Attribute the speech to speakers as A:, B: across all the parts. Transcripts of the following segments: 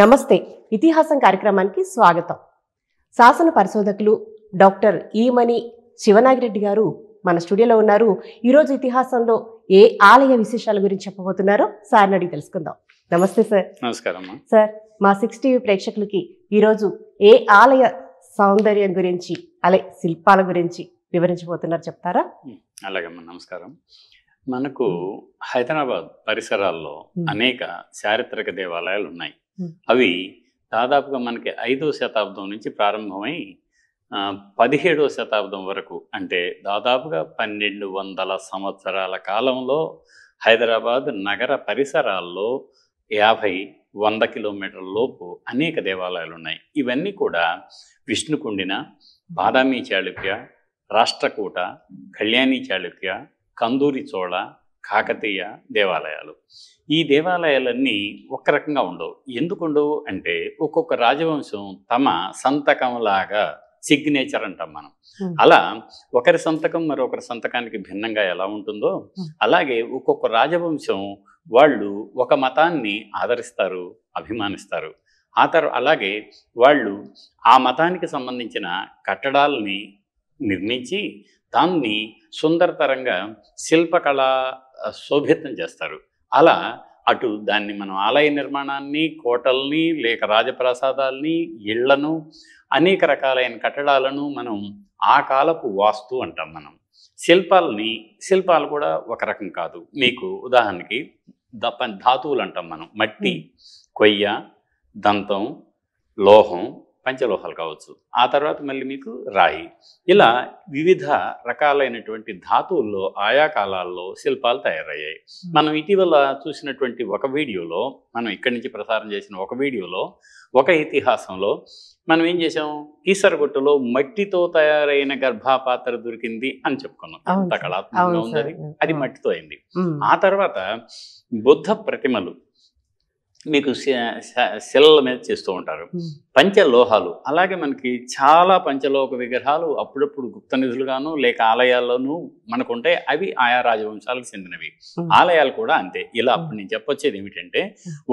A: నమస్తే ఇతిహాసం కార్యక్రమానికి స్వాగతం. శాసన పరిశోధకులు డాక్టర్ ఈమని శివనాగిరెడ్డి గారు మన స్టూడియోలో ఉన్నారు. ఈరోజు ఇతిహాసంలో ఏ ఆలయ విశేషాల గురించి చెప్పబోతున్నారో సార్ని అడిగి తెలుసుకుందాం. నమస్తే సార్.
B: నమస్కారం సార్.
A: మా 6 టీవీ ప్రేక్షకులకి ఈరోజు ఏ ఆలయ సౌందర్యం గురించి అలాగే శిల్పాల గురించి వివరించబోతున్నారు చెప్తారా?
B: అలాగమ్మా, నమస్కారం. మనకు హైదరాబాద్ పరిసరాల్లో అనేక చారిత్రక దేవాలయాలు ఉన్నాయి. అవి దాదాపుగా మనకి 5వ శతాబ్దం నుంచి ప్రారంభమై 17వ శతాబ్దం వరకు, అంటే దాదాపుగా 1200 సంవత్సరాల కాలంలో హైదరాబాద్ నగర పరిసరాల్లో 50-100 కిలోమీటర్ల లోపు అనేక దేవాలయాలు ఉన్నాయి. ఇవన్నీ కూడా విష్ణుకుండిన, బాదామి చాళుక్య, రాష్ట్రకూట, కళ్యాణి చాళుక్య, కందూరి చోళ, కాకతీయ దేవాలయాలు. ఈ దేవాలయాలన్నీ ఒక రకంగా ఉండవు. ఎందుకు ఉండవు అంటే ఒక్కొక్క రాజవంశం తమ సంతకంలాగా, సిగ్నేచర్ అంటాం మనం, అలా ఒకరి సంతకం మరొకరి సంతకానికి భిన్నంగా ఎలా ఉంటుందో అలాగే ఒక్కొక్క రాజవంశం వాళ్ళు ఒక మతాన్ని ఆదరిస్తారు, అభిమానిస్తారు. అలాగే వాళ్ళు ఆ మతానికి సంబంధించిన కట్టడాలని నిర్మించి దాన్ని సుందరతరంగా శిల్పకళా శోభితం చేస్తారు. అలా అటు దాన్ని మనం ఆలయ నిర్మాణాన్ని, కోటల్ని, లేక రాజప్రసాదాల్ని, ఇళ్లను, అనేక రకాలైన కట్టడాలను మనం ఆ కాలపు వాస్తు అంటాం. మనం శిల్పాలు కూడా ఒక రకం కాదు. మీకు ఉదాహరణకి ధాతువులు అంటాం మనం. మట్టి, కొయ్య, దంతం, లోహం, పంచలోహాలు కావచ్చు. ఆ తర్వాత మళ్ళీ మీకు రాయి, ఇలా వివిధ రకాలైనటువంటి ధాతువుల్లో ఆయా కాలాల్లో శిల్పాలు తయారయ్యాయి. మనం ఇటీవల చూసినటువంటి ఒక వీడియోలో, మనం ఇక్కడి నుంచి ప్రసారం చేసిన ఒక వీడియోలో, ఒక ఇతిహాసంలో మనం ఏం చేసాం, కీసరగుట్టలో మట్టితో తయారైన గర్భాపాత్ర దొరికింది అని చెప్పుకున్నాం. ఎంత కళాత్మకంగా ఉంది అది మట్టితో అయింది. ఆ తర్వాత బుద్ధ ప్రతిమలు మీకు శిలల మీద చేస్తూ ఉంటారు. పంచలోహాలు, అలాగే మనకి చాలా పంచలోహ విగ్రహాలు అప్పుడప్పుడు గుప్త నిధులుగాను లేక ఆలయాల్లోనూ మనకుంటాయి. అవి ఆయా రాజవంశాలకు చెందినవి. ఆలయాలు కూడా అంతే. ఇలా అప్పుడు నేను చెప్పొచ్చేది ఏమిటంటే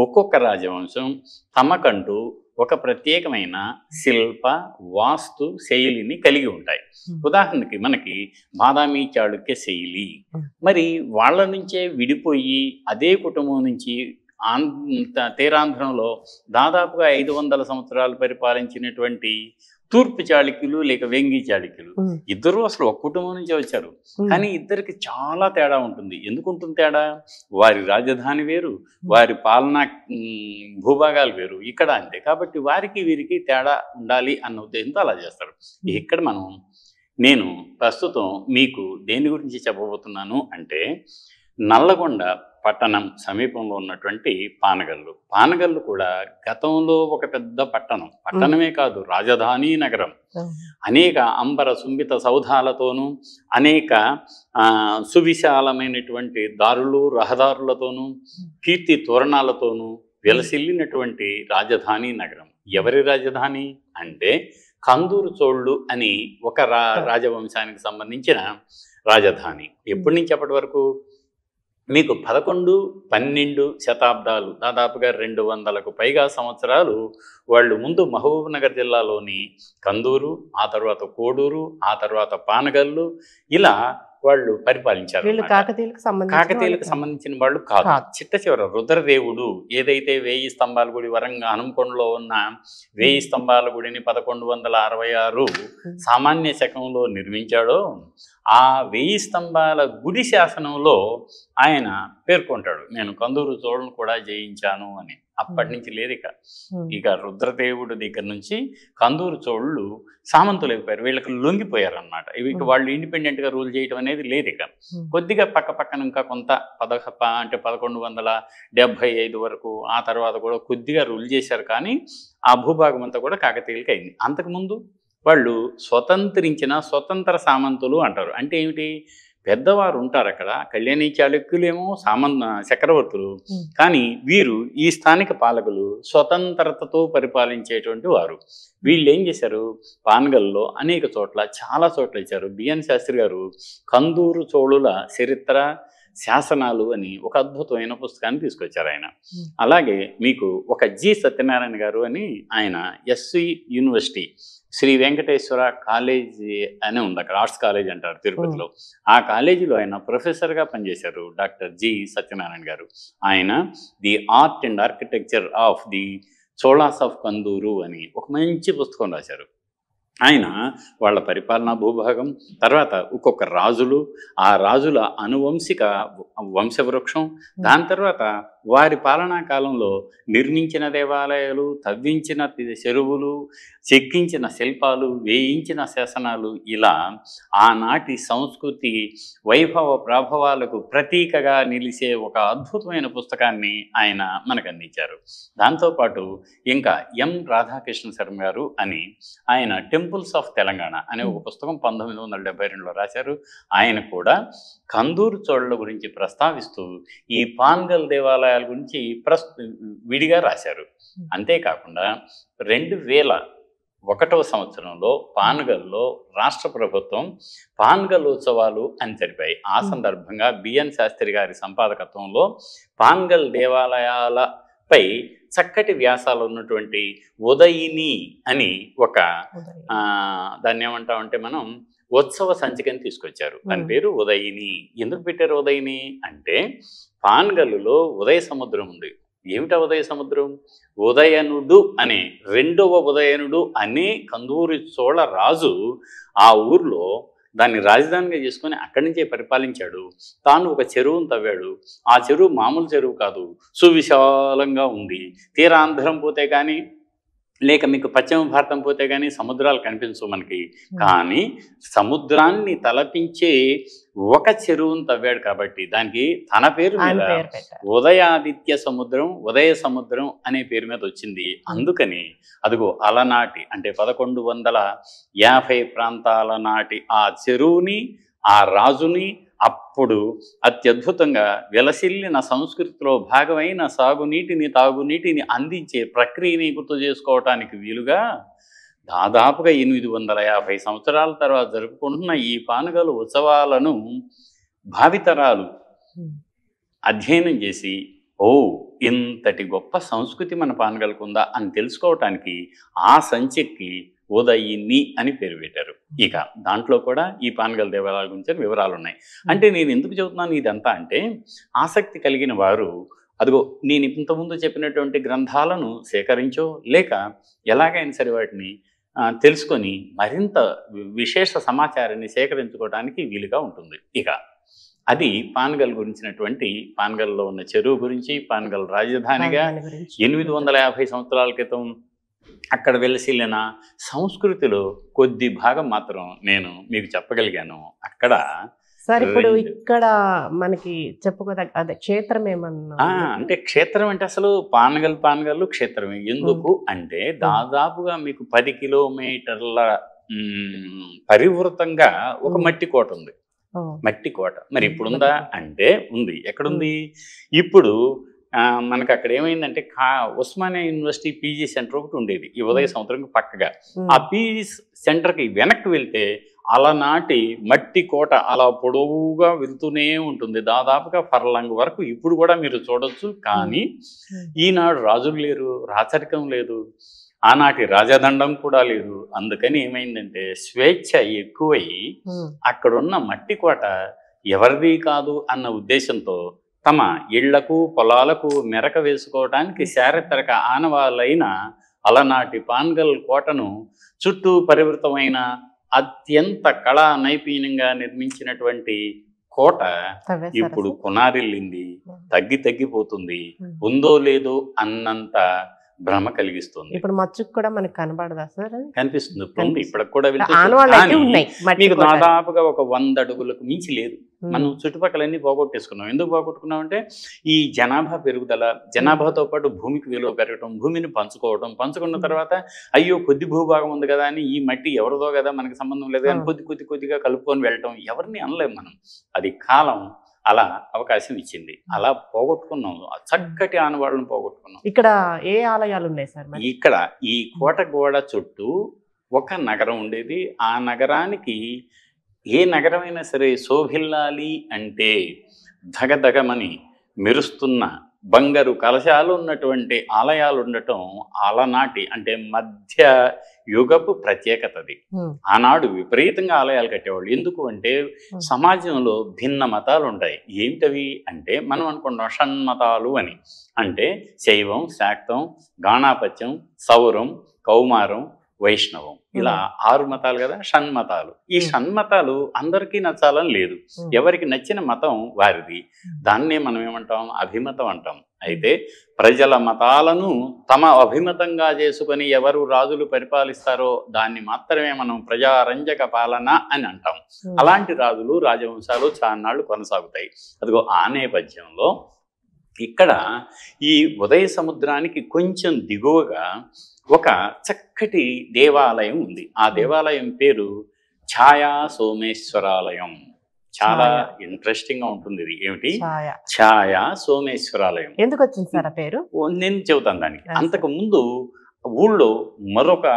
B: ఒక్కొక్క రాజవంశం తమకంటూ ఒక ప్రత్యేకమైన శిల్ప వాస్తు శైలిని కలిగి ఉంటాయి. ఉదాహరణకి మనకి బాదామి చాళుక్య శైలి, మరి వాళ్ళ నుంచే విడిపోయి అదే కుటుంబం నుంచి తీరాంధ్రంలో దాదాపుగా 500 సంవత్సరాలు పరిపాలించినటువంటి తూర్పు చాళుక్యులు లేక వెంగి చాళుక్యులు, ఇద్దరు అసలు ఒక కుటుంబం నుంచే వచ్చారు. కానీ ఇద్దరికి చాలా తేడా ఉంటుంది. ఎందుకు ఉంటుంది తేడా? వారి రాజధాని వేరు, వారి పాలనా భూభాగాలు వేరు. ఇక్కడ అంతే. కాబట్టి వారికి వీరికి తేడా ఉండాలి అన్న ఉద్దేశంతో అలా చేస్తారు. ఇక్కడ నేను ప్రస్తుతం మీకు దేని గురించి చెప్పబోతున్నాను అంటే నల్లగొండ పట్టణం సమీపంలో ఉన్నటువంటి పానగల్లు కూడా గతంలో ఒక పెద్ద పట్టణమే కాదు, రాజధాని నగరం. అనేక అంబర సుంబిత సౌధాలతోనూ, అనేక సువిశాలమైనటువంటి దారులు, రహదారులతోనూ, కీర్తి తోరణాలతోనూ విలసిల్లినటువంటి రాజధాని నగరం. ఎవరి రాజధాని అంటే కందూరు చోళ్ళు అని ఒక రాజవంశానికి సంబంధించిన రాజధాని. ఎప్పటి నుంచి అప్పటి వరకు మీకు 11-12 శతాబ్దాలు, దాదాపుగా 200కు పైగా సంవత్సరాలు వాళ్ళు ముందు మహబూబ్ నగర్ జిల్లాలోని కందూరు, ఆ తర్వాత కోడూరు, ఆ తర్వాత పానగల్లు, ఇలా వాళ్ళు పరిపాలించారు. కాకతీయులకు సంబంధించిన వాళ్ళు కాదు. చిట్ట చివర రుద్రదేవుడు ఏదైతే 1000 స్తంభాల గుడి, వరంగా హనుమకొండలో ఉన్న 1000 స్తంభాల గుడిని 1166 సామాన్య శకంలో నిర్మించాడో ఆ 1000 స్తంభాల గుడి శాసనంలో ఆయన పేర్కొంటాడు, నేను కందూరు చోళను కూడా జయించాను అని. అప్పటి నుంచి లేదు ఇక రుద్రదేవుడి దగ్గర నుంచి కందూరు చోళ్ళు సామంతులు అయిపోయారు. వీళ్ళకి లొంగిపోయారు అనమాట. ఇక వాళ్ళు ఇండిపెండెంట్గా రూల్ చేయటం అనేది లేదు. కొద్దిగా పక్కన ఇంకా కొంత 1175 వరకు, ఆ తర్వాత కూడా కొద్దిగా రూల్ చేశారు. కానీ ఆ భూభాగం అంతా కూడా కాకతీయులకి అయింది. అంతకుముందు వాళ్ళు స్వతంత్ర సామంతులు అంటారు. అంటే ఏమిటి? పెద్దవారు ఉంటారు అక్కడ. కళ్యాణి చాళుక్యులేమో చక్రవర్తులు, కానీ వీరు ఈ స్థానిక పాలకులు స్వతంత్రతతో పరిపాలించేటువంటి వారు. వీళ్ళు ఏం చేశారు? పానగల్లో చాలా చోట్ల ఇచ్చారు. బిఎన్ శాస్త్రి గారు కందూరు చోళుల చరిత్ర, శాసనాలు అని ఒక అద్భుతమైన పుస్తకాన్ని తీసుకొచ్చారు ఆయన. అలాగే మీకు ఒక జి సత్యనారాయణ గారు అని ఆయన SV university Sri Venkateswara college అని ఉంది, అక్కడ ఆర్ట్స్ కాలేజ్ అంటారు తిరుపతిలో. ఆ కాలేజీలో ఆయన ప్రొఫెసర్గా పనిచేశారు డాక్టర్ జి సత్యనారాయణ గారు. ఆయన the art and architecture of the Cholas of Kanduru అని ఒక మంచి పుస్తకం రాశారు. ఆయన వాళ్ళ పరిపాలనా భూభాగం, తర్వాత ఒక్కొక్క రాజులు, ఆ రాజుల అనువంశిక వంశవృక్షం, దాని తర్వాత వారి పాలనా కాలంలో నిర్మించిన దేవాలయాలు, తవ్వించిన చెరువులు, చెక్కించిన శిల్పాలు, వేయించిన శాసనాలు, ఇలా ఆనాటి సంస్కృతి వైభవ ప్రభావాలకు ప్రతీకగా నిలిచే ఒక అద్భుతమైన పుస్తకాన్ని ఆయన మనకు అందించారు. దాంతోపాటు ఇంకా ఎం రాధాకృష్ణ శర్మ గారు అని ఆయన టెంపుల్స్ ఆఫ్ తెలంగాణ అనే ఒక పుస్తకం 1972లో రాశారు. ఆయన కూడా కందూరు చోళుల గురించి ప్రస్తావిస్తూ ఈ పాన్గల్ దేవాలయాల గురించి విడిగా రాశారు. అంతేకాకుండా 2001వ సంవత్సరంలో పాన్గల్లో రాష్ట్ర ప్రభుత్వం పాన్గల్ ఉత్సవాలు అని జరిపాయి. ఆ సందర్భంగా బిఎన్ శాస్త్రి గారి సంపాదకత్వంలో పాన్గల్ దేవాలయాలపై చక్కటి వ్యాసాలు ఉన్నటువంటి ఉదయిని అని ఒక దాన్ని ఏమంటామంటే మనం ఉత్సవ సంచికని తీసుకొచ్చారు. దాని పేరు ఉదయిని. ఎందుకు పెట్టారు ఉదయిని అంటే, పాన్గల్లులో ఉదయ సముద్రం ఉంది. ఏమిటా ఉదయ సముద్రం? ఉదయనుడు అనే రెండవ ఉదయనుడు అనే కందూరి చోళ రాజు ఆ ఊర్లో దాన్ని రాజధానిగా చేసుకొని అక్కడి నుంచే పరిపాలించాడు. తాను ఒక చెరువును తవ్వాడు. ఆ చెరువు మామూలు చెరువు కాదు, సువిశాలంగా ఉంది. తీరాంధ్రం పోతే కానీ, లేక మీకు పశ్చిమ భారతం పోతే కానీ సముద్రాలు కనిపించవు మనకి. కానీ సముద్రాన్ని తలపించే ఒక చెరువును తవ్వాడు కాబట్టి దానికి తన పేరు మీద ఉదయాదిత్య సముద్రం, ఉదయ సముద్రం అనే పేరు మీద వచ్చింది. అందుకని అదిగో అలనాటి అంటే 1150 ప్రాంతాల నాటి ఆ చెరువుని, ఆ రాజుని అప్పుడు అత్యద్భుతంగా విలసిల్లిన సంస్కృతిలో భాగమైన సాగునీటిని, తాగునీటిని అందించే ప్రక్రియని గుర్తు చేసుకోవటానికి వీలుగా దాదాపుగా 850 సంవత్సరాల తర్వాత జరుపుకుంటున్న ఈ పానగల్ ఉత్సవాలను భావితరాలు అధ్యయనం చేసి, ఓ ఇంతటి గొప్ప సంస్కృతి మన పానగల్కు ఉందా అని తెలుసుకోవటానికి ఆ సంచికి ఉదయిని అని పేరు పెట్టారు. ఇక దాంట్లో కూడా ఈ పానగల్ దేవాలయాల గురించి వివరాలు ఉన్నాయి. అంటే నేను ఎందుకు చెబుతున్నాను ఇదంతా అంటే, ఆసక్తి కలిగిన వారు అదిగో నేను ఇంతకుముందు చెప్పినటువంటి గ్రంథాలను సేకరించో, లేక ఎలాగైనా సరే వాటిని తెలుసుకొని మరింత విశేష సమాచారాన్ని సేకరించుకోవడానికి వీలుగా ఉంటుంది. ఇక అది పానగల్ గురించినటువంటి, పానగల్లో ఉన్న చెరువు గురించి, పానగల్ రాజధానిగా 850 సంవత్సరాల క్రితం అక్కడ వెలసిల్లిన సంస్కృతిలో కొద్ది భాగం మాత్రం నేను మీకు చెప్పగలిగాను. అక్కడ
A: సార్ ఇప్పుడు ఇక్కడ మనకి చెప్పుకోదగ్గ అదే క్షేత్రం ఏమన్నా
B: అంటే, క్షేత్రం అంటే అసలు పానగల్ క్షేత్రమే. ఎందుకు అంటే దాదాపుగా మీకు 10 కిలోమీటర్ల పరివృతంగా ఒక మట్టి కోట ఉంది. మట్టి కోట మరి ఇప్పుడుందా అంటే ఉంది. ఎక్కడుంది ఇప్పుడు? మనకు అక్కడ ఏమైందంటే ఉస్మానియా యూనివర్సిటీ పీజీ సెంటర్ ఒకటి ఉండేది ఈ ఉదయ సముద్రం పక్కగా. ఆ పీజీ సెంటర్కి వెనక్కి వెళ్తే అలనాటి మట్టి కోట అలా పొడవుగా వెళ్తూనే ఉంటుంది, దాదాపుగా ఫర్లాంగ్ వరకు ఇప్పుడు కూడా మీరు చూడొచ్చు. కానీ ఈనాడు రాజులు లేరు, రాచరికం లేదు, ఆనాటి రాజదండం కూడా లేదు. అందుకని ఏమైందంటే స్వేచ్ఛ ఎక్కువై అక్కడున్న మట్టి కోట ఎవరిది కాదు అన్న ఉద్దేశంతో తమ ఇళ్లకు, పొలాలకు మెరక వేసుకోవడానికి చారిత్రక ఆనవాళ్ళైన అలనాటి పాన్గల్ కోటను చుట్టూ పరివృతమైన అత్యంత కళా నైపుణ్యంగా నిర్మించినటువంటి కోట ఇప్పుడు కొనారిల్లింది, తగ్గిపోతుంది. ఉందో లేదో అన్నంత భ్రమ కలిగిస్తుంది.
A: ఇప్పుడు మచ్చుకు కూడా మనకు కనబడదా సార్?
B: కనిపిస్తుంది. ఇప్పుడు ఇప్పటికి కూడా మీకు దాదాపుగా ఒక 100 అడుగులకు మించి లేదు. మనం చుట్టుపక్కలన్నీ పోగొట్టేసుకున్నాం. ఎందుకు పోగొట్టుకున్నాం అంటే ఈ జనాభా పెరుగుదల, జనాభాతో పాటు భూమికి విలువ పెరగటం, భూమిని పంచుకోవడం, పంచుకున్న తర్వాత అయ్యో కొద్ది భూభాగం ఉంది కదా అని ఈ మట్టి ఎవరిదో కదా మనకి సంబంధం లేదు అని కొద్దిగా కలుపుకొని వెళ్ళటం ఎవరిని అనలేము మనం. అది కాలం అలా అవకాశం ఇచ్చింది. అలా పోగొట్టుకున్నాం, చక్కటి ఆనవాళ్ళను పోగొట్టుకున్నాం.
A: ఇక్కడ ఏ ఆలయాలు ఉన్నాయి సార్?
B: ఇక్కడ ఈ కోట గోడ చుట్టూ ఒక నగరం ఉండేది. ఆ నగరానికి ఏ నగరమైనా సరే శోభిల్లాలి అంటే ధగధగమని మెరుస్తున్న బంగారు కలశాలు ఉన్నటువంటి ఆలయాలు ఉండటం అలనాటి అంటే మధ్య యుగపు ప్రత్యేకతది. ఆనాడు విపరీతంగా ఆలయాలు కట్టేవాళ్ళు. ఎందుకు అంటే సమాజంలో భిన్న మతాలు ఉంటాయి. ఏమిటవి అంటే మనం అనుకుంటాం షణ్మతాలు అని. అంటే శైవం, శాక్తం, గాణాపత్యం, సౌరం, కౌమారం, వైష్ణవం, ఇలా 6 మతాలు కదా షణ్మతాలు. ఈ షణ్మతాలు అందరికీ నచ్చాలని లేదు. ఎవరికి నచ్చిన మతం వారిది. దాన్నే మనం ఏమంటాం? అభిమతం అంటాం. అయితే ప్రజల మతాలను తమ అభిమతంగా చేసుకొని ఎవరు రాజులు పరిపాలిస్తారో దాన్ని మాత్రమే మనం ప్రజారంజక పాలన అని అంటాం. అలాంటి రాజులు, రాజవంశాలు చాన్నాళ్ళు కొనసాగుతాయి. అదిగో ఆ నేపథ్యంలో ఇక్కడ ఈ ఉదయ సముద్రానికి కొంచెం దిగువగా ఒక చక్కటి దేవాలయం ఉంది. ఆ దేవాలయం పేరు ఛాయా సోమేశ్వరాలయం. చాలా ఇంట్రెస్టింగ్ గా ఉంటుంది. ఇది ఏమిటి? ఛాయా సోమేశ్వరాలయం.
A: ఎందుకు వచ్చింది సార్ ఆ పేరు?
B: నేను చెబుతాను దానికి. అంతకు ముందు ఊళ్ళో మరొక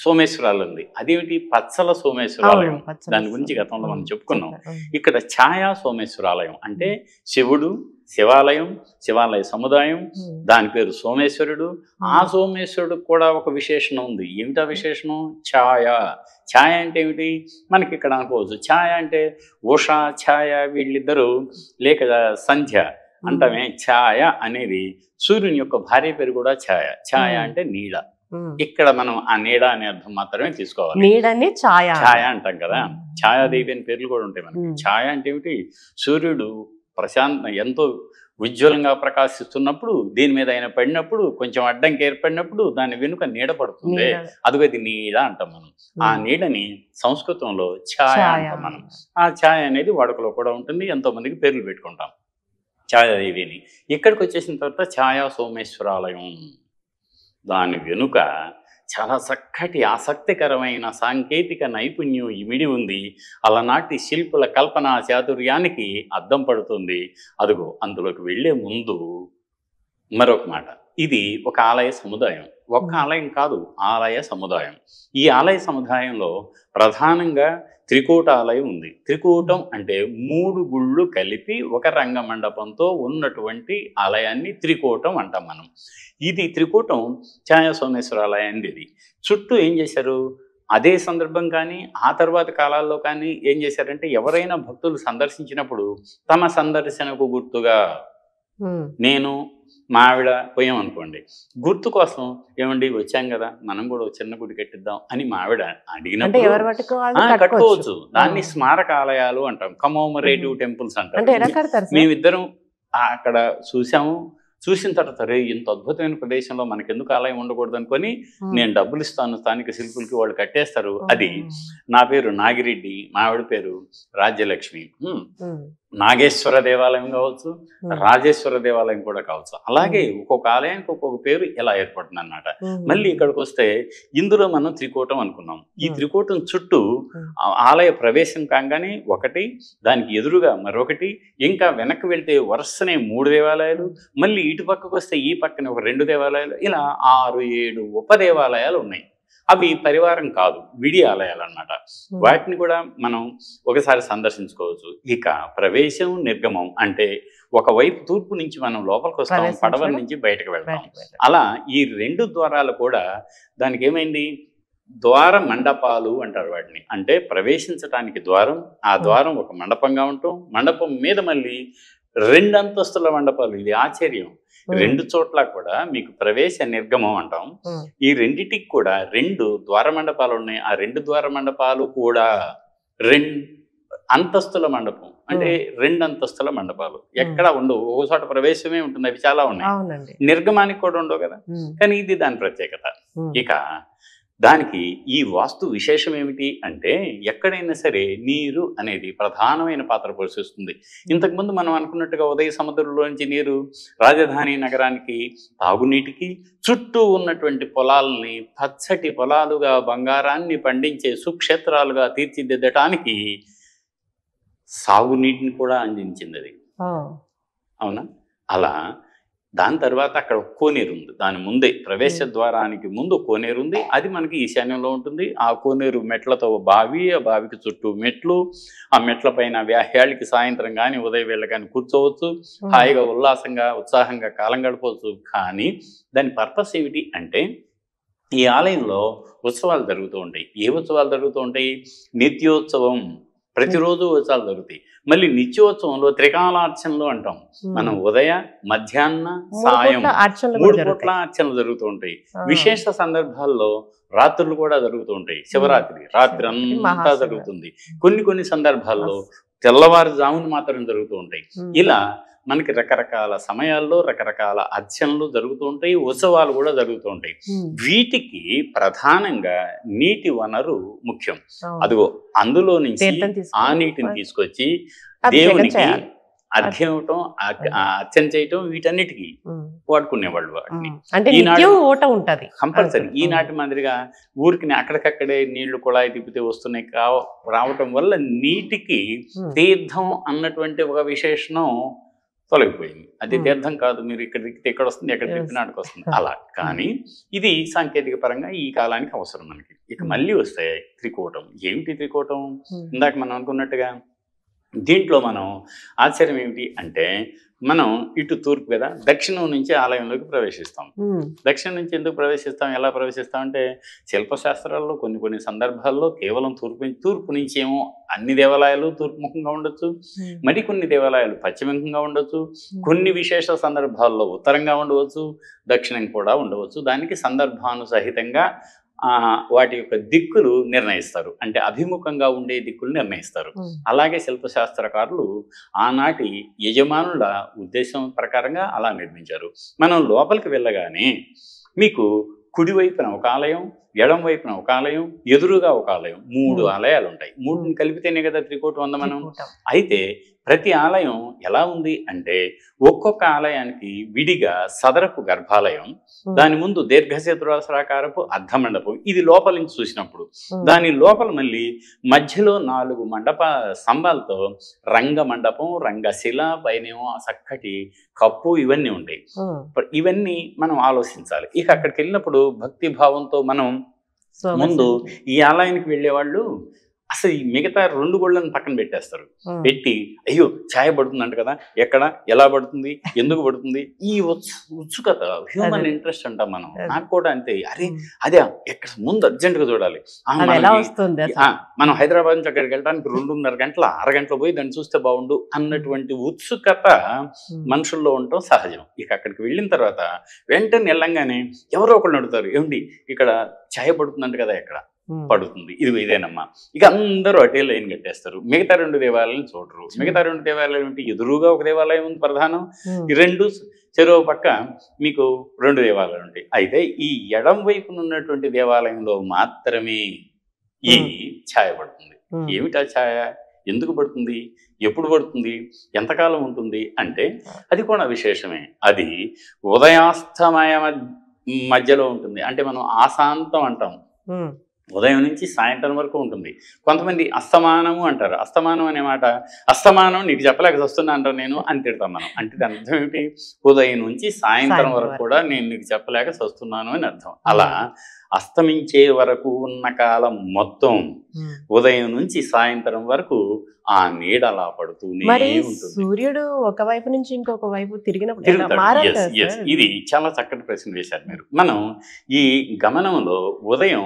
B: సోమేశ్వరాలు ఉంది. అదేమిటి? పచ్చల సోమేశ్వరాలయం. దాని గురించి గతంలో మనం చెప్పుకున్నాం. ఇక్కడ ఛాయా సోమేశ్వరాలయం అంటే శివుడు, శివాలయం, శివాలయ సముదాయం, దాని పేరు సోమేశ్వరుడు. ఆ సోమేశ్వరుడు కూడా ఒక విశేషణం ఉంది. ఏమిటా విశేషణం? ఛాయ. ఛాయ అంటే ఏమిటి? మనకి ఇక్కడ అనుకోవచ్చు. ఛాయ అంటే ఉషా, ఛాయ వీళ్ళిద్దరూ లేక సంధ్య అంటమే. ఛాయ అనేది సూర్యుని యొక్క భార్య పేరు కూడా ఛాయ. ఛాయ అంటే నీడ. ఇక్కడ మనం ఆ నీడ అనే అర్థం మాత్రమే తీసుకోవాలి.
A: నీడని ఛాయ
B: ఛాయ అంటాం కదా. ఛాయాదేవి అని పేర్లు కూడా ఉంటాయి మనకి. ఛాయ అంటే ఏమిటి? సూర్యుడు ఎంతో ఉజ్వలంగా ప్రకాశిస్తున్నప్పుడు దీని మీద ఆయన పడినప్పుడు కొంచెం అడ్డంకి ఏర్పడినప్పుడు దాని వెనుక నీడ పడుతుంది. అదిగో ఇది నీడ అంటాం మనం. ఆ నీడని సంస్కృతంలో ఛాయ అంటాం మనం. ఆ ఛాయ అనేది వాడుకలో కూడా ఉంటుంది. ఎంతో మందికి పేర్లు పెట్టుకుంటాం ఛాయాదేవిని. ఇక్కడికి వచ్చేసిన తర్వాత ఛాయా సోమేశ్వరాలయం. దాని వెనుక చాలా చక్కటి ఆసక్తికరమైన సాంకేతిక నైపుణ్యం ఇమిడి ఉంది. అలనాటి శిల్పుల కల్పనా చాతుర్యానికి అద్దం పడుతుంది. అదిగో అందులోకి వెళ్ళే ముందు మరొక మాట. ఇది ఒక ఆలయ సముదాయం. ఒక్క ఆలయం కాదు, ఆలయ సముదాయం. ఈ ఆలయ సముదాయంలో ప్రధానంగా త్రికూట ఆలయం ఉంది. త్రికూటం అంటే 3 గుళ్ళు కలిపి ఒక రంగ మండపంతో ఉన్నటువంటి ఆలయాన్ని త్రికూటం అంటాం మనం. ఇది త్రికూటం ఛాయా సోమేశ్వర ఆలయాన్ని. ఇది చుట్టూ ఏం చేశారు? అదే సందర్భం కానీ ఆ తర్వాత కాలాల్లో కానీ ఏం చేశారంటే ఎవరైనా భక్తులు సందర్శించినప్పుడు తమ సందర్శనకు గుర్తుగా నేను మా ఆవిడ పోయామనుకోండి, గుర్తు కోసం ఏమండి వచ్చాం కదా మనం కూడా చిన్న గుడి కట్టిద్దాం అని మా ఆవిడ అడిగినప్పుడు కట్టుకోవచ్చు. దాన్ని స్మారక ఆలయాలు అంటాం, కమోమరేటివ్ టెంపుల్స్ అంటాం. మేమిద్దరం అక్కడ చూసాము. చూసిన తర్వాత రే ఇంత అద్భుతమైన ప్రదేశంలో మనకెందుకు ఆలయం ఉండకూడదు అనుకొని నేను డబ్బులు ఇస్తాను స్థానిక శిల్పులకి, వాళ్ళు కట్టేస్తారు. అది నా పేరు నాగిరెడ్డి, మా ఆవిడ పేరు రాజ్యలక్ష్మి. నాగేశ్వర దేవాలయం కావచ్చు, రాజేశ్వర దేవాలయం కూడా కావచ్చు. అలాగే ఒక్కొక్క ఆలయానికి ఒక్కొక్క పేరు ఎలా ఏర్పడుతుంది అన్నమాట. మళ్ళీ ఇక్కడికి వస్తే ఇందులో మనం త్రికూటం అనుకున్నాం. ఈ త్రికూటం చుట్టూ ఆలయ ప్రవేశం కాగానే ఒకటి, దానికి ఎదురుగా మరొకటి, ఇంకా వెనక్కి వెళ్తే వరుసనే 3 దేవాలయాలు, మళ్ళీ ఇటు పక్కకు వస్తే ఈ పక్కన ఒక 2 దేవాలయాలు, ఇలా 6-7 ఉపదేవాలయాలు ఉన్నాయి. అవి పరివారం కాదు, విడి ఆలయాలు అన్నమాట. వాటిని కూడా మనం ఒకసారి సందర్శించుకోవచ్చు. ఇక ప్రవేశం, నిర్గమం అంటే ఒకవైపు తూర్పు నుంచి మనం లోపలికి వస్తాం, పడవ నుంచి బయటకు వెళ్తాం. అలా ఈ 2 ద్వారాలు కూడా దానికి ఏమైంది? ద్వార మండపాలు అంటారు వాటిని. అంటే ప్రవేశించడానికి ద్వారం, ఆ ద్వారం ఒక మండపంగా ఉంటాం, మండపం మీద మళ్ళీ 2 అంతస్తుల మండపాలు. ఇది ఆశ్చర్యం. 2 చోట్ల కూడా మీకు ప్రవేశ నిర్గమం అంటాం. ఈ రెండిటికి కూడా 2 ద్వార మండపాలు ఉన్నాయి. ఆ 2 ద్వార మండపాలు కూడా 2 అంతస్తుల మండపం, అంటే 2 అంతస్తుల మండపాలు. ఎక్కడ ఉండవు, ఒక చోట ప్రవేశమే ఉంటుంది. అవి చాలా ఉన్నాయి. నిర్గమానికి కూడా ఉండవు కదా, కానీ ఇది దాని ప్రత్యేకత. ఇక దానికి ఈ వాస్తు విశేషం ఏమిటి అంటే ఎక్కడైనా సరే నీరు అనేది ప్రధానమైన పాత్ర పోషిస్తుంది. ఇంతకుముందు మనం అనుకున్నట్టుగా ఉదయ సముద్రంలోంచి నీరు రాజధాని నగరానికి తాగునీటికి, చుట్టూ ఉన్నటువంటి పొలాలని పచ్చటి పొలాలుగా బంగారాన్ని పండించే సుక్షేత్రాలుగా తీర్చిదిద్దటానికి సాగునీటిని కూడా అందించింది అది. అవునా? అలా దాని తర్వాత అక్కడ ఒక కోనేరు ఉంది, దాని ముందే ప్రవేశ ద్వారానికి ముందు కోనేరు ఉంది, అది మనకి ఈశాన్యంలో ఉంటుంది. ఆ కోనేరు మెట్లతో బావి, ఆ బావికి చుట్టూ మెట్లు, ఆ మెట్ల పైన వ్యాహ్యాళికి సాయంత్రం కానీ ఉదయం వేళ కానీ కూర్చోవచ్చు, హాయిగా ఉల్లాసంగా ఉత్సాహంగా కాలం గడపవచ్చు. కానీ దాని పర్పస్ ఏమిటి అంటే ఈ ఆలయంలో ఉత్సవాలు జరుగుతూ ఉంటాయి. ఏ ఉత్సవాలు జరుగుతూ ఉంటాయి? నిత్యోత్సవం, ప్రతిరోజు ఉత్సవాలు జరుగుతాయి. మళ్ళీ నిత్యోత్సవంలో త్రికాలార్చనలు అంటాం మనం. ఉదయ మధ్యాహ్న సాయం 3 పూట్ల అర్చనలు జరుగుతూ ఉంటాయి. విశేష సందర్భాల్లో రాత్రులు కూడా జరుగుతూ ఉంటాయి. శివరాత్రి రాత్రి అంతా జరుగుతుంది. కొన్ని సందర్భాల్లో తెల్లవారుజామున మాత్రం జరుగుతూ ఉంటాయి. ఇలా మనకి రకరకాల సమయాల్లో రకరకాల అర్చనలు జరుగుతూ ఉంటాయి, ఉత్సవాలు కూడా జరుగుతూ ఉంటాయి. వీటికి ప్రధానంగా నీటి వనరు ముఖ్యం. అదిగో అందులో నుంచి ఆ నీటిని తీసుకొచ్చి దేవునికి అర్ఘ్యం ఇవ్వటం, అర్చన చేయటం, వీటన్నిటికీ వాడుకునేవాళ్ళు వాటిని. కంపల్సరీ. ఈనాటి మాదిరిగా ఊరికి అక్కడికక్కడే నీళ్లు కుళాయి తిప్పితే వస్తున్నాయి రావటం వల్ల నీటికి తీర్థం అన్నటువంటి ఒక విశేషణం తొలగిపోయింది. అది తీర్థం కాదు, మీరు ఇక్కడ దిక్కితే ఎక్కడ వస్తుంది, ఎక్కడ తిప్పినాటికి వస్తుంది అలా. కానీ ఇది సాంకేతిక పరంగా ఈ కాలానికి అవసరం మనకి. ఇక మళ్ళీ వస్తాయి త్రికూటం. ఏమిటి త్రికూటం? ఇందాక మనం అనుకున్నట్టుగా దీంట్లో మనం ఆశ్చర్యం ఏమిటి అంటే, మనం ఇటు తూర్పు కదా, దక్షిణం నుంచి ఆలయంలోకి ప్రవేశిస్తాం. దక్షిణం నుంచి ఎందుకు ప్రవేశిస్తాం, ఎలా ప్రవేశిస్తాం అంటే, శిల్పశాస్త్రాల్లో కొన్ని సందర్భాల్లో కేవలం తూర్పు నుంచి ఏమో అన్ని దేవాలయాలు తూర్పుముఖంగా ఉండొచ్చు, మరికొన్ని దేవాలయాలు పశ్చిమముఖంగా ఉండొచ్చు, కొన్ని విశేష సందర్భాల్లో ఉత్తరంగా ఉండవచ్చు, దక్షిణం కూడా ఉండవచ్చు. దానికి సందర్భానుసహితంగా వాటి యొక్క దిక్కులు నిర్ణయిస్తారు, అంటే అభిముఖంగా ఉండే దిక్కులు నిర్ణయిస్తారు. అలాగే శిల్పశాస్త్రకారులు ఆనాటి యజమానుల ఉద్దేశం ప్రకారంగా అలా నిర్మించారు. మనం లోపలికి వెళ్ళగానే మీకు కుడివైపున ఒక ఆలయం, ఎడం వైపున ఒక ఆలయం, ఎదురుగా ఒక ఆలయం, 3 ఆలయాలు ఉంటాయి. 3ని కలిపితేనే కదా త్రికూటం ఉంది మనం. అయితే ప్రతి ఆలయం ఎలా ఉంది అంటే, ఒక్కొక్క ఆలయానికి విడిగా సదరపు గర్భాలయం, దాని ముందు దీర్ఘచతురస్రాకారపు అర్ధమండపం, ఇది లోపల నుంచి చూసినప్పుడు. దాని లోపల మళ్ళీ మధ్యలో 4 మండప స్తంభాలతో రంగ మండపం, రంగశిల, పైనేమో చక్కటి కప్పు, ఇవన్నీ ఉంటాయి. ఇవన్నీ మనం ఆలోచించాలి. ఇక అక్కడికి వెళ్ళినప్పుడు భక్తి భావంతో మనం ముందు ఈ ఆలయానికి వెళ్ళేవాళ్ళు అసలు ఈ మిగతా 2 గోళ్ళను పక్కన పెట్టేస్తారు. పెట్టి అయ్యో ఛాయ పడుతుందంట కదా, ఎక్కడ, ఎలా పడుతుంది, ఎందుకు పడుతుంది, ఈ ఉత్సుకత, హ్యూమన్ ఇంట్రెస్ట్ అంటాం మనం. నాకు కూడా అంతే. అరే అదే ఎక్కడ ముందు అర్జెంటుగా చూడాలి. మనం హైదరాబాద్ నుంచి అక్కడికి వెళ్ళడానికి 2.5 గంటల, 6 గంటలు పోయి దాన్ని చూస్తే బాగుండు అన్నటువంటి ఉత్సుకత మనుషుల్లో ఉండటం సహజం. ఇక అక్కడికి వెళ్ళిన తర్వాత వెంటనే వెళ్ళంగానే ఎవరో ఒకళ్ళు అడుగుతారు, ఏమండి ఇక్కడ ఛాయ పడుతుందంట కదా, ఎక్కడ పడుతుంది, ఇదేనమ్మా. ఇక అందరూ అటే లైన్ కట్టేస్తారు. మిగతా 2 దేవాలయాలను చూడరు. మిగతా 2 దేవాలయాలు ఏంటి, ఎదురుగా ఒక దేవాలయం ఉంది ప్రధానం, ఈ 2 చెరువు పక్క మీకు 2 దేవాలయాలు ఉంటాయి. అయితే ఈ ఎడం వైపున ఉన్నటువంటి దేవాలయంలో మాత్రమే ఈ ఛాయ పడుతుంది. ఏమిటా ఛాయ, ఎందుకు పడుతుంది, ఎప్పుడు పడుతుంది, ఎంతకాలం ఉంటుంది అంటే అది కూడా విశేషమే. అది ఉదయాస్తమయ మధ్యలో ఉంటుంది. అంటే మనం ఆశాంతం అంటాం, ఉదయం నుంచి సాయంత్రం వరకు ఉంటుంది. కొంతమంది అస్తమానము అంటారు. అస్తమానం అనే మాట, అస్తమానం నీకు చెప్పలేక వస్తున్నా అంటారు నేను అని తిడతాం మనం. అంటే దాని అర్థం ఏమిటి, ఉదయం నుంచి సాయంత్రం వరకు కూడా నేను నీకు చెప్పలేక వస్తున్నాను అని అర్థం. అలా అస్తమించే వరకు ఉన్న కాలం మొత్తం ఉదయం నుంచి సాయంత్రం వరకు ఆ నీడ అలా పడుతూనే ఉంటుంది.
A: సూర్యుడు ఒకవైపు నుంచి ఇంకొక వైపు తిరిగినప్పుడు
B: ఇది చాలా చక్కటి ప్రశ్న వేశారు మీరు. మనం ఈ గమనంలో ఉదయం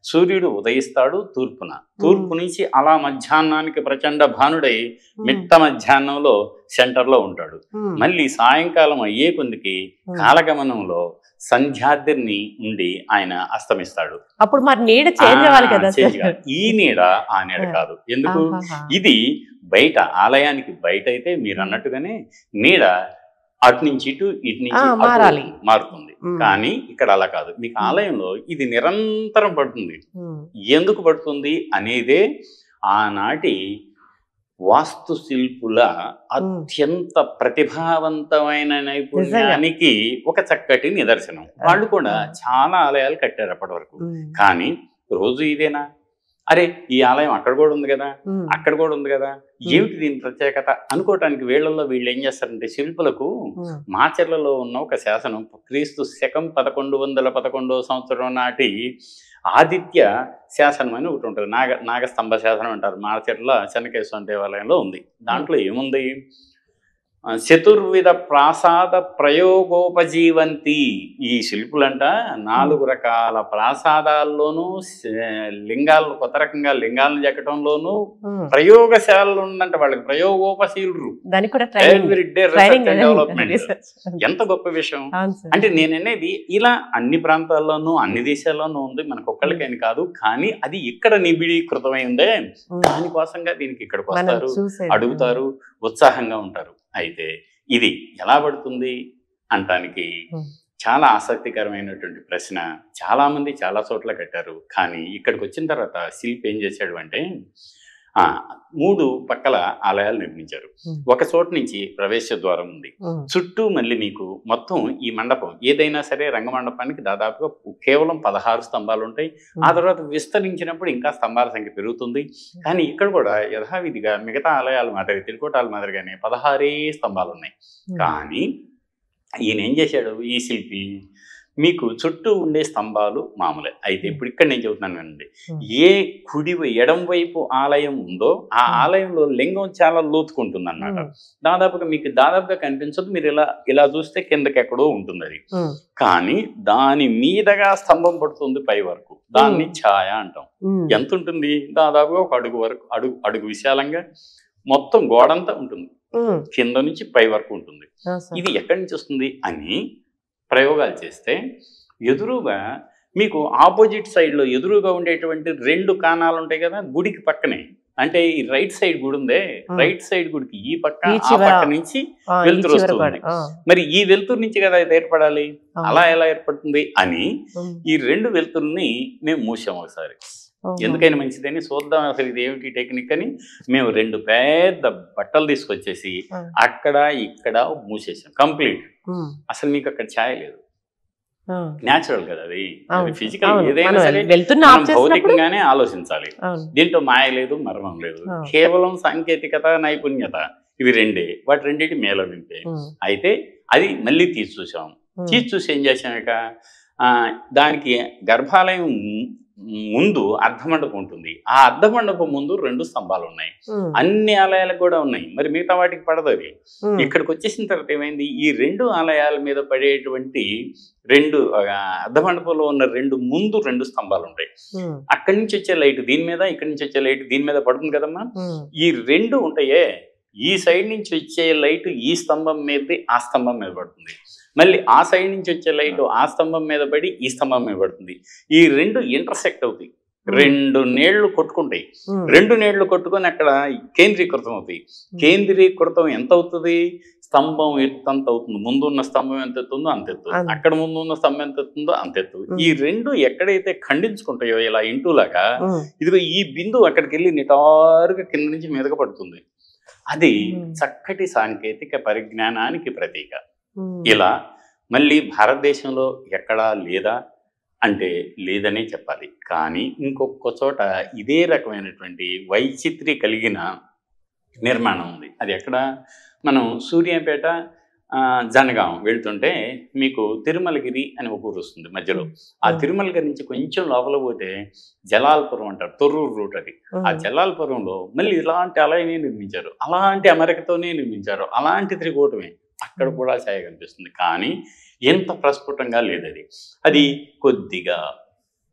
B: సూర్యుడు ఉదయిస్తాడు తూర్పు నుంచి అలా మధ్యాహ్నానికి ప్రచండ భానుడై మిట్ట మధ్యాహ్నంలో సెంటర్లో ఉంటాడు. మళ్ళీ సాయంకాలం అయ్యే కొందికి కాలగమనంలో సంధ్యాద్రిని ఉండి ఆయన అస్తమిస్తాడు.
A: అప్పుడు మరి నీడ చేంజ్ అవ్వాలి కదా.
B: ఈ నీడ ఆ నీడ కాదు. ఎందుకు, ఇది బయట ఆలయానికి బయట అయితే మీరు అన్నట్టుగానే నీడ అటు నుంచి ఇటు నుంచి మారుతుంది. కానీ ఇక్కడ అలా కాదు. మీకు ఆలయంలో ఇది నిరంతరం పడుతుంది. ఎందుకు పడుతుంది అనేదే ఆనాటి వాస్తుశిల్పుల అత్యంత ప్రతిభావంతమైన నైపుణ్యానికి ఒక చక్కటి నిదర్శనం. వాళ్ళు కూడా చాలా ఆలయాలు కట్టారు అప్పటి వరకు. కానీ రోజు ఇదేనా, అరే ఈ ఆలయం అక్కడ కూడా ఉంది కదా, అక్కడ కూడా ఉంది కదా, ఏమిటి దీని ప్రత్యేకత అనుకోవటానికి వీళ్ళల్లో వీళ్ళు ఏం చేస్తారంటే శిల్పులకు మాచర్లలో ఉన్న ఒక శాసనం క్రీస్తు శకం 1111 సంవత్సరం నాటి ఆదిత్య శాసనం అని ఒకటి ఉంటుంది. నాగస్తంభ శాసనం అంటారు. మాచర్ల చెన్నకేశ్వర దేవాలయంలో ఉంది. దాంట్లో ఏముంది, చతుర్విధ ప్రాసాద ప్రయోగోపజీవంతి. ఈ శిల్పులంట 4 రకాల ప్రాసాదాల్లోనూ లింగాలు, కొత్త రకంగా లింగాలను చెక్కడంలోనూ ప్రయోగశాలలు ఉందంట వాళ్ళకి. ప్రయోగోపశీలురు, డెవలప్మెంట్. ఎంత గొప్ప విషయం అంటే నేను అనేది ఇలా అన్ని ప్రాంతాల్లోనూ అన్ని దేశాల్లోనూ ఉంది, మనకు ఒక్కళ్ళకని కాదు. కానీ అది ఇక్కడ నిబిడీకృతమై ఉందే, దానికోసంగా దీనికి ఇక్కడికి వస్తారు, అడుగుతారు, ఉత్సాహంగా ఉంటారు. అయితే ఇది ఎలా పడుతుంది అంటానికి చాలా ఆసక్తికరమైనటువంటి ప్రశ్న. చాలామంది చాలా చోట్ల కట్టారు, కానీ ఇక్కడికి వచ్చిన తర్వాత శిల్పి ఏం చేశాడు అంటే 3 పక్కల ఆలయాలు నిర్మించారు. ఒక చోట నుంచి ప్రవేశ ద్వారం ఉంది, చుట్టూ మళ్ళీ మీకు మొత్తం ఈ మండపం ఏదైనా సరే రంగమండపానికి దాదాపుగా కేవలం 16 స్తంభాలు ఉంటాయి. ఆ తర్వాత విస్తరించినప్పుడు ఇంకా స్తంభాల సంఖ్య పెరుగుతుంది. కానీ ఇక్కడ కూడా యథావిధిగా మిగతా ఆలయాల మాదిరి, తిరుకోటాల మాదిరిగానే 16 స్తంభాలు ఉన్నాయి. కానీ ఈయన ఏం చేశాడు, ఈ శిల్పి, మీకు చుట్టూ ఉండే స్తంభాలు మామూలే. అయితే ఇప్పుడు ఇక్కడ నేను చెబుతున్నానండి, ఏ ఎడం వైపు ఆలయం ఉందో ఆ ఆలయంలో లింగం చాలా లోతుకుంటుంది అన్నమాట. దాదాపుగా కనిపించదు. మీరు ఇలా చూస్తే కిందకి ఎక్కడో ఉంటుంది అది. కానీ దాని మీదగా స్తంభం పడుతుంది పై వరకు. దాన్ని ఛాయ అంటాం. ఎంత ఉంటుంది, దాదాపుగా ఒక అడుగు వరకు, అడుగు విశాలంగా మొత్తం గోడంతా ఉంటుంది, కింద నుంచి పై వరకు ఉంటుంది. ఇది ఎక్కడి నుంచి వస్తుంది అని ప్రయోగాలు చేస్తే ఎదురుగా మీకు ఆపోజిట్ సైడ్లో ఎదురుగా ఉండేటువంటి 2 కాణాలు ఉంటాయి కదా గుడికి పక్కనే. అంటే ఈ రైట్ సైడ్ గుడి ఉందే, రైట్ సైడ్ గుడికి ఈ పక్క ఆ పక్క నుంచి వెలుతురు వస్తుంది. మరి ఈ వెలుతురు నుంచి కదా ఇది ఏర్పడాలి, అలా ఎలా ఏర్పడుతుంది అని ఈ 2 వెలుతురుని మేము మూసాం ఒకసారి. ఎందుకైనా మంచిదని చూద్దాం అసలు ఇది ఏమిటి టెక్నిక్ అని మేము 2 పెద్ద బట్టలు తీసుకొచ్చేసి అక్కడ ఇక్కడ మూసేసాం కంప్లీట్. అసలు మీకు అక్కడ ఛాయ లేదు, న్యాచురల్ కదా అది. ఫిజికల్ ఏదైనా సరే భౌతికంగానే ఆలోచించాలి. దీంట్లో మాయ లేదు, మర్మం లేదు, కేవలం సాంకేతికత, నైపుణ్యత, ఇవి 2. వాటి 2 మేళవింపే. అయితే అది మళ్ళీ చూసి ఏం చేసాం, ఇక దానికి గర్భాలయం ముందు అర్ధమండపం ఉంటుంది. ఆ అర్ధమండపం ముందు 2 స్తంభాలు ఉన్నాయి. అన్ని ఆలయాలకు కూడా ఉన్నాయి, మరి మిగతా వాటికి పడదు అవి. ఇక్కడికి వచ్చేసిన తర్వాత ఏమైంది, ఈ 2 ఆలయాల మీద పడేటువంటి 2 అర్ధమండపంలో ఉన్న 2 స్తంభాలు ఉంటాయి. అక్కడి నుంచి వచ్చే లైట్ దీని మీద, ఇక్కడి నుంచి వచ్చే లైట్ దీని మీద పడుతుంది కదమ్మా. ఈ 2 ఉంటాయే, ఈ సైడ్ నుంచి వచ్చే లైట్ ఈ స్తంభం మీద, ఆ స్తంభం మీద పడుతుంది. మళ్ళీ ఆ సైడ్ నుంచి వచ్చే లైట్ ఆ స్తంభం మీద పడి ఈ స్తంభం మీద పడుతుంది. ఈ 2 ఇంటర్సెక్ట్ అవుతాయి, 2 నీళ్లు కొట్టుకుంటాయి. 2 నీళ్లు కొట్టుకొని అక్కడ కేంద్రీకృతం అవుతాయి. కేంద్రీకృతం ఎంత అవుతుంది, స్తంభం ఎత్తంత అవుతుంది. ముందు ఉన్న స్తంభం ఎంత ఎత్తుందో అంత ఎత్తు, అక్కడ ముందు ఉన్న స్తంభం ఎంత ఎత్తుందో అంత ఎత్తు. ఈ 2 ఎక్కడైతే ఖండించుకుంటాయో ఇలా ఇంటూలాగా, ఇదిగో ఈ బిందువు అక్కడికి వెళ్ళి నిటారుగా కింద నుంచి మీదగా పడుతుంది. అది చక్కటి సాంకేతిక పరిజ్ఞానానికి ప్రతీక. ఇలా మళ్ళీ భారతదేశంలో ఎక్కడా లేదా అంటే లేదనే చెప్పాలి. కానీ ఇంకొక చోట ఇదే రకమైనటువంటి వైచిత్రి కలిగిన నిర్మాణం ఉంది. అది ఎక్కడ, మనం సూర్యాపేట జనగాం వెళ్తుంటే మీకు తిరుమలగిరి అని ఒక ఊరు వస్తుంది మధ్యలో. ఆ తిరుమలగిరి నుంచి కొంచెం లోపల పోతే జలాల్పురం అంటారు, తొర్రూరు రూట్ అది. ఆ జలాల్పురంలో మళ్ళీ ఇలాంటి ఆలయమే నిర్మించారు, అలాంటి అమెరికతోనే నిర్మించారు, అలాంటి త్రికూటమే. అక్కడ కూడా ఛాయ కనిపిస్తుంది, కానీ ఎంత ప్రస్ఫుటంగా లేదు అది. అది కొద్దిగా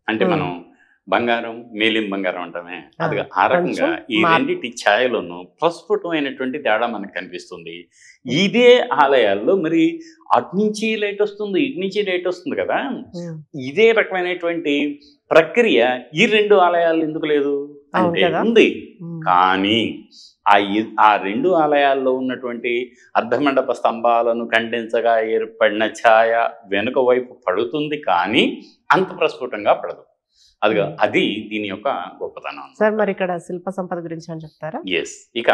B: అంటే మనం బంగారం, మేలిం బంగారం అంటామే, అది ఆ రకంగా ఈ 2 ఛాయలోనూ ప్రస్ఫుటమైనటువంటి తేడా మనకు కనిపిస్తుంది. ఇదే ఆలయాల్లో మరి అటు నుంచి లైట్ వస్తుంది, ఇటు నుంచి లైట్ వస్తుంది కదా. ఇదే రకమైనటువంటి ప్రక్రియ ఈ 2 ఆలయాలు ఎందుకు లేదు అంటే ఉంది. కానీ ఆ 2 ఆలయాల్లో ఉన్నటువంటి అర్ధమండప స్తంభాలను ఖండించగా ఏర్పడిన ఛాయ వెనుక వైపు పడుతుంది, కానీ అంత ప్రస్ఫుటంగా పడదు. అది దీని యొక్క గొప్పతనం.
A: సార్ మరి ఇక్కడ శిల్ప సంపద గురించి అని చెప్తారా?
B: ఎస్. ఇక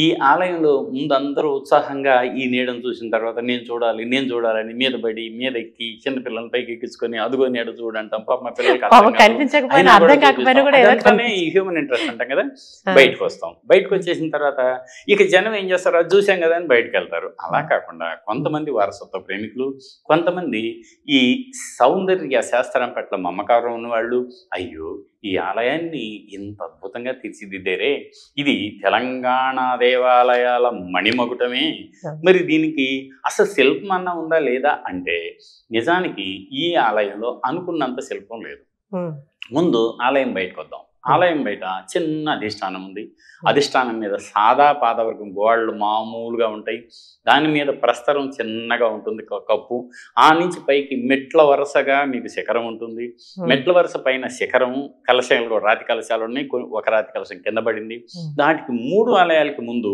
B: ఈ ఆలయంలో ముందు అందరూ ఉత్సాహంగా ఈ నీడను చూసిన తర్వాత నేను చూడాలని మీద పడి మీద ఎక్కి చిన్నపిల్లల్ని పైకి ఎక్కించుకొని అదుగో నీడ చూడంటాం. పాప మా పిల్లలకి అర్థం కాదు.
A: కనిపించకపోయినా అర్థం కాకపోయినా కూడా ఏదో
B: అదంతానే ఈ హ్యూమన్ ఇంట్రెస్ట్ అంటాం కదా. బయటకు వస్తాం. బయటకు వచ్చేసిన తర్వాత ఇక జనం ఏం చేస్తారు, అది చూసాం కదా అని బయటకు వెళ్తారు. అలా కాకుండా కొంతమంది వారసత్వ ప్రేమికులు, కొంతమంది ఈ సౌందర్య శాస్త్రం పట్ల మమకారం ఉన్నవాళ్ళు, అయ్యో ఈ ఆలయాన్ని ఇంత అద్భుతంగా తీర్చిదిద్దారే, ఇది తెలంగాణ దేవాలయాల మణిమకుటమే, మరి దీనికి అసలు శిల్పం అన్నా ఉందా లేదా అంటే నిజానికి ఈ ఆలయంలో అనుకున్నంత శిల్పం లేదు. ముందు ఆలయం బయటకు వద్దాం. ఆలయం బయట చిన్న అధిష్టానం ఉంది. అధిష్టానం మీద సాదా పాదవర్గం గోడలు మామూలుగా ఉంటాయి. దాని మీద ప్రస్తరం చిన్నగా ఉంటుంది, కప్పు. ఆ నుంచి పైకి మెట్ల వరుసగా మీకు శిఖరం ఉంటుంది. మెట్ల వరుస పైన శిఖరం, కలశాలు, రాతి కలశాలు ఉన్నాయి. ఒక రాతి కలశం కింద పడింది. దానికి 3 ఆలయాలకి ముందు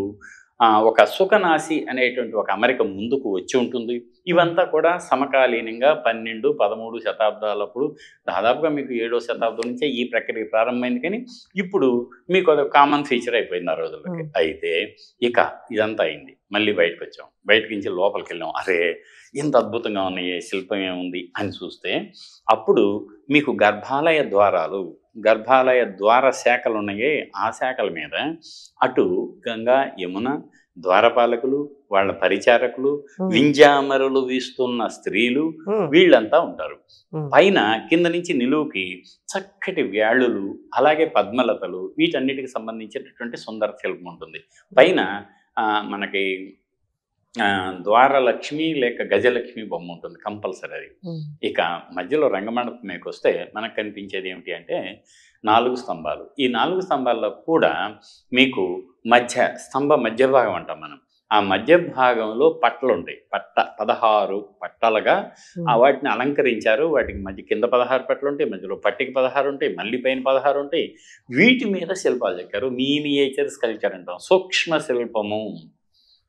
B: ఒక సుఖనాసి అనేటువంటి ఒక అమరిక ముందుకు వచ్చి ఉంటుంది. ఇవంతా కూడా సమకాలీనంగా 12, 13 శతాబ్దాలప్పుడు, దాదాపుగా మీకు 7వ శతాబ్దం నుంచే ఈ ప్రక్రియ ప్రారంభమైంది. కానీ ఇప్పుడు మీకు అది కామన్ ఫీచర్ అయిపోయింది ఆ రోజులకి. అయితే ఇక ఇదంతా అయింది. మళ్ళీ బయటకు వచ్చాం. బయటకు నుంచి లోపలికి వెళ్ళాం. అరే ఇంత అద్భుతంగా ఉన్నాయి, శిల్పం ఏముంది అని చూస్తే అప్పుడు మీకు గర్భాలయ ద్వార శాఖలు ఉన్నాయే, ఆ శాఖల మీద అటు గంగా, యమున, ద్వారపాలకులు, వాళ్ళ పరిచారకులు, వింజామరులు వీస్తున్న స్త్రీలు, వీళ్ళంతా ఉంటారు. పైన కింద నుంచి నిలువుకి చక్కటి వ్యాళులు, అలాగే పద్మలతలు, వీటన్నిటికి సంబంధించినటువంటి సుందర శిల్పం ఉంటుంది. పైన మనకి ద్వారలక్ష్మి లేక గజలక్ష్మి బొమ్మ ఉంటుంది కంపల్సరీ. అది ఇక మధ్యలో రంగమండపం మీకు వస్తే మనకు కనిపించేది ఏమిటి అంటే 4 స్తంభాలు. ఈ 4 స్తంభాల్లో కూడా మీకు మధ్య భాగం అంటాం మనం. ఆ మధ్య భాగంలో పట్టలు ఉంటాయి. 16 పట్టలుగా వాటిని అలంకరించారు. వాటికి మధ్య కింద 16 పట్టలు ఉంటాయి, మధ్యలో పట్టికి 16 ఉంటాయి, మళ్ళీ పైన 16 ఉంటాయి. వీటి మీద శిల్పాలు చెక్కారు. మినియేచర్ స్కల్ప్చర్ అంటాం. సూక్ష్మ శిల్పము.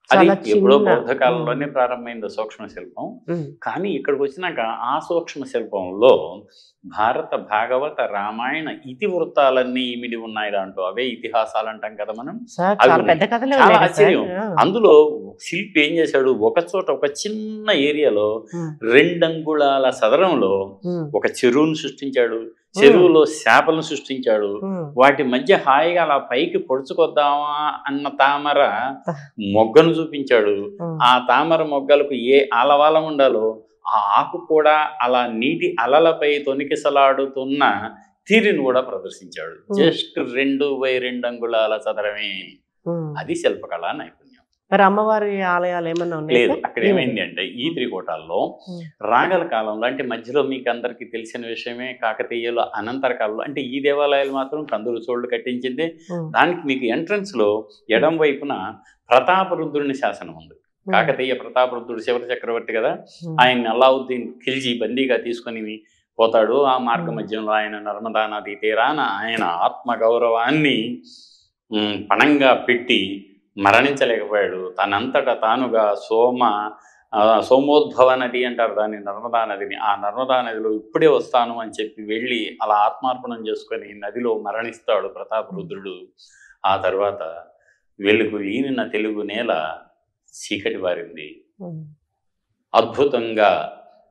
B: అది ఎప్పుడో బౌద్ధ కాలంలోనే ప్రారంభమైంది సూక్ష్మ శిల్పం. కానీ ఇక్కడికి వచ్చినాక ఆ సూక్ష్మ శిల్పంలో భారత, భాగవత, రామాయణ ఇతివృత్తాలన్నీ ఇమిడి ఉన్నాయి దాంట్లో. అవే ఇతిహాసాలు అంటాం కదా మనం. చాలా ఆశ్చర్యం. అందులో శిల్పి ఏం చేశాడు, ఒక చోట ఒక చిన్న ఏరియాలో 2 అంగుళాల సదరంలో ఒక చెరువును సృష్టించాడు. చెరువులో చేపలను సృష్టించాడు. వాటి మధ్య హాయిగా అలా పైకి పొడుచుకొద్దామా అన్న తామర మొగ్గను చూపించాడు. ఆ తామర మొగ్గలకు ఏ ఆలవాలం ఉండాలో ఆ ఆకు కూడా అలా నీటి అలలపై తొనికిసలాడుతున్న తీరిని కూడా ప్రదర్శించాడు. జస్ట్ 2x2 అంగుళాల చదరమే. అది శిల్పకళా నైపుణ్యం.
A: మరి అమ్మవారి ఆలయాలు ఏమన్నా ఉన్నాయి?
B: లేదు. అక్కడ ఏమైంది అంటే ఈ త్రికోటాల్లో రాగల కాలంలో, అంటే మధ్యలో మీకు అందరికీ తెలిసిన విషయమే, కాకతీయులు అనంతర కాలంలో, అంటే ఈ దేవాలయాలు మాత్రం కందులు చోళ్ళు కట్టించింది. దానికి మీకు ఎంట్రన్స్ లో ఎడం వైపున ప్రతాపరుద్రుని శాసనం ఉంది. కాకతీయ ప్రతాపరుద్రుడు శివ చక్రవర్తి కదా, ఆయన అలావుద్దీన్ ఖిల్జీ బందీగా తీసుకొని పోతాడు. ఆ మార్గ మధ్యంలో ఆయన నర్మదా నది తీరాన ఆయన ఆత్మగౌరవాన్ని పణంగా పెట్టి మరణించలేకపోయాడు. తనంతటా తానుగా సోమోద్భవ నది అంటారు దాన్ని, నర్మదా నదిని. ఆ నర్మదా నదిలో ఇప్పుడే వస్తాను అని చెప్పి వెళ్ళి అలా ఆత్మార్పణం చేసుకొని నదిలో మరణిస్తాడు ప్రతాపరుద్రుడు. ఆ తర్వాత వెలుగు ఈనిన తెలుగు నేల చీకటి వారింది. అద్భుతంగా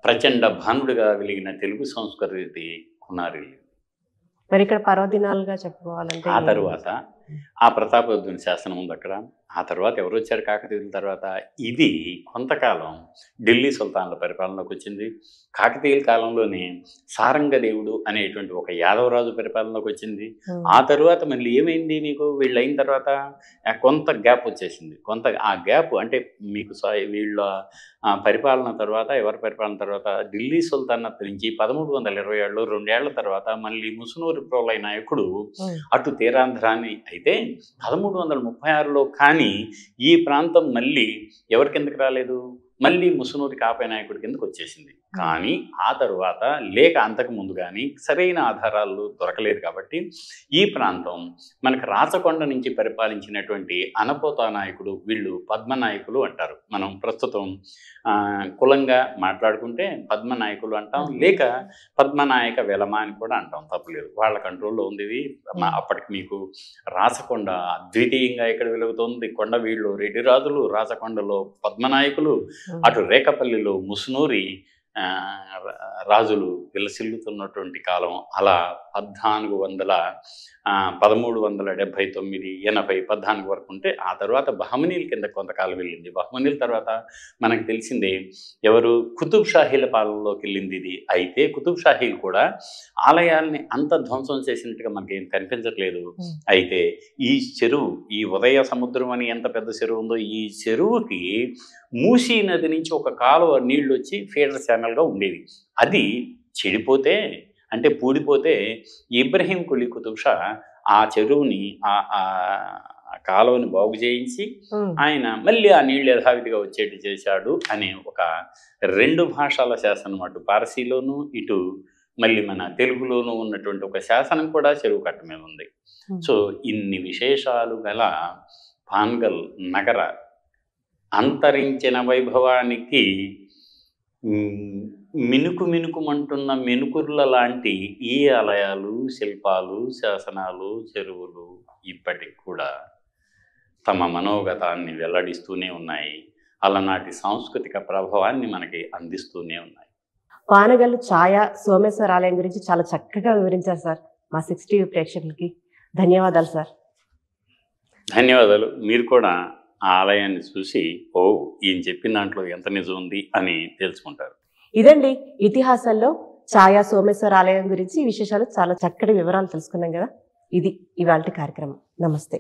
B: ప్రచండ భానుడిగా వెలిగిన తెలుగు సంస్కృతి కునారిల్లింది.
A: మరి ఇక్కడ పర్వదినాలుగా చెప్పుకోవాలంటే
B: ఆ తర్వాత ఆ ప్రతాపరుద్రుని శాసనం ఉంది అక్కడ. ఆ తర్వాత ఎవరు వచ్చారు కాకతీయుల తర్వాత? ఇది కొంతకాలం ఢిల్లీ సుల్తాన్ల పరిపాలనలోకి వచ్చింది. కాకతీయుల కాలంలోనే సారంగదేవుడు అనేటువంటి ఒక యాదవరాజు పరిపాలనలోకి వచ్చింది. ఆ తర్వాత మళ్ళీ ఏమైంది, మీకు వీళ్ళు అయిన తర్వాత కొంత గ్యాప్ వచ్చేసింది. ఆ గ్యాప్ అంటే మీకు వీళ్ళ పరిపాలన తర్వాత, ఎవరి పరిపాలన తర్వాత ఢిల్లీ సుల్తానత్ నుంచి 1327లో 2 ఏళ్ల తర్వాత మళ్ళీ ముసునూరి ప్రోలై నాయకుడు అటు తీరాంధ్రాన్ని అయితే 1336లో కానీ ఈ ప్రాంతం మళ్ళీ ఎవరి కిందకి రాలేదు, మళ్ళీ ముసునూరి కాపే నాయకుడి కిందకు వచ్చేసింది. కానీ ఆ తరువాత లేక అంతకు ముందు కానీ సరైన ఆధారాలు దొరకలేదు కాబట్టి ఈ ప్రాంతం మనకు రాచకొండ నుంచి పరిపాలించినటువంటి అనపోత నాయకుడు, వీళ్ళు పద్మనాయకులు అంటారు. మనం ప్రస్తుతం కులంగా మాట్లాడుకుంటే పద్మనాయకులు అంటాం, లేక పద్మనాయక వెలమ అని కూడా అంటాం, తప్పులేదు. వాళ్ళ కంట్రోల్లో ఉంది ఇది. అప్పటికి మీకు రాచకొండ అద్వితీయంగా ఇక్కడ వెలుగుతుంది. కొండ వీళ్ళు రెడ్డి రాజులు, రాచకొండలో పద్మనాయకులు, అటు రేకపల్లిలో ముసునూరి రాజులు విలసిల్లుతున్నటువంటి కాలం. అలా 1379, 80, 14 వరకు ఉంటే ఆ తర్వాత బహమనీల కింద కొంతకాలం వెళ్ళింది. బహమనీల తర్వాత మనకు తెలిసిందే ఎవరు, కుతుబ్ షాహీల పాలనలోకి వెళ్ళింది ఇది. అయితే కుతుబ్ షాహీలు కూడా ఆలయాల్ని అంత ధ్వంసం చేసినట్టుగా మనకేం కనిపించట్లేదు. అయితే ఈ చెరువు, ఈ ఉదయ సముద్రం అని ఎంత పెద్ద చెరువు ఉందో, ఈ చెరువుకి మూసీ నది నుంచి ఒక కాలువ నీళ్ళు వచ్చి ఫీడర్ ఛానల్గా ఉండేది. అది చెడిపోతే, అంటే పూడిపోతే, ఇబ్రహీం కులీ కుతుబ్ షా ఆ చెరువుని ఆ కాలువని బాగు చేయించి ఆయన మళ్ళీ ఆ నీళ్ళు యథావిధిగా వచ్చేట్టు చేశాడు అనే ఒక 2 భాషల శాసనం, అటు పారసీలోను ఇటు మళ్ళీ మన తెలుగులోనూ ఉన్నటువంటి ఒక శాసనం కూడా చెరువు కట్ట మీద ఉంది. సో ఇన్ని విశేషాలు గల పాన్గల్ నగర అంతరించిన వైభవానికి మినుకుమంటున్న మెనుకుర్ల లాంటి ఈ ఆలయాలు, శిల్పాలు, శాసనాలు, చెరువులు ఇప్పటికి కూడా తమ మనోగతాన్ని వెల్లడిస్తూనే ఉన్నాయి. అలనాటి సాంస్కృతిక ప్రభావాన్ని మనకి అందిస్తూనే ఉన్నాయి.
A: పానగల్లు ఛాయ సోమేశ్వర ఆలయం గురించి చాలా చక్కగా వివరించారు సార్. మా 60 ప్రేక్షకులకి ధన్యవాదాలు సార్.
B: ధన్యవాదాలు. మీరు కూడా ఆ ఆలయాన్ని చూసి ఈయన చెప్పిన దాంట్లో ఎంత నిజం ఉంది అని తెలుసుకుంటారు.
A: ఇదండి ఇతిహాసంలో ఛాయ సోమేశ్వర ఆలయం గురించి విశేషాలు, చాలా చక్కటి వివరాలు తెలుసుకున్నాం కదా. ఇది ఇవాల్టి కార్యక్రమం. నమస్తే.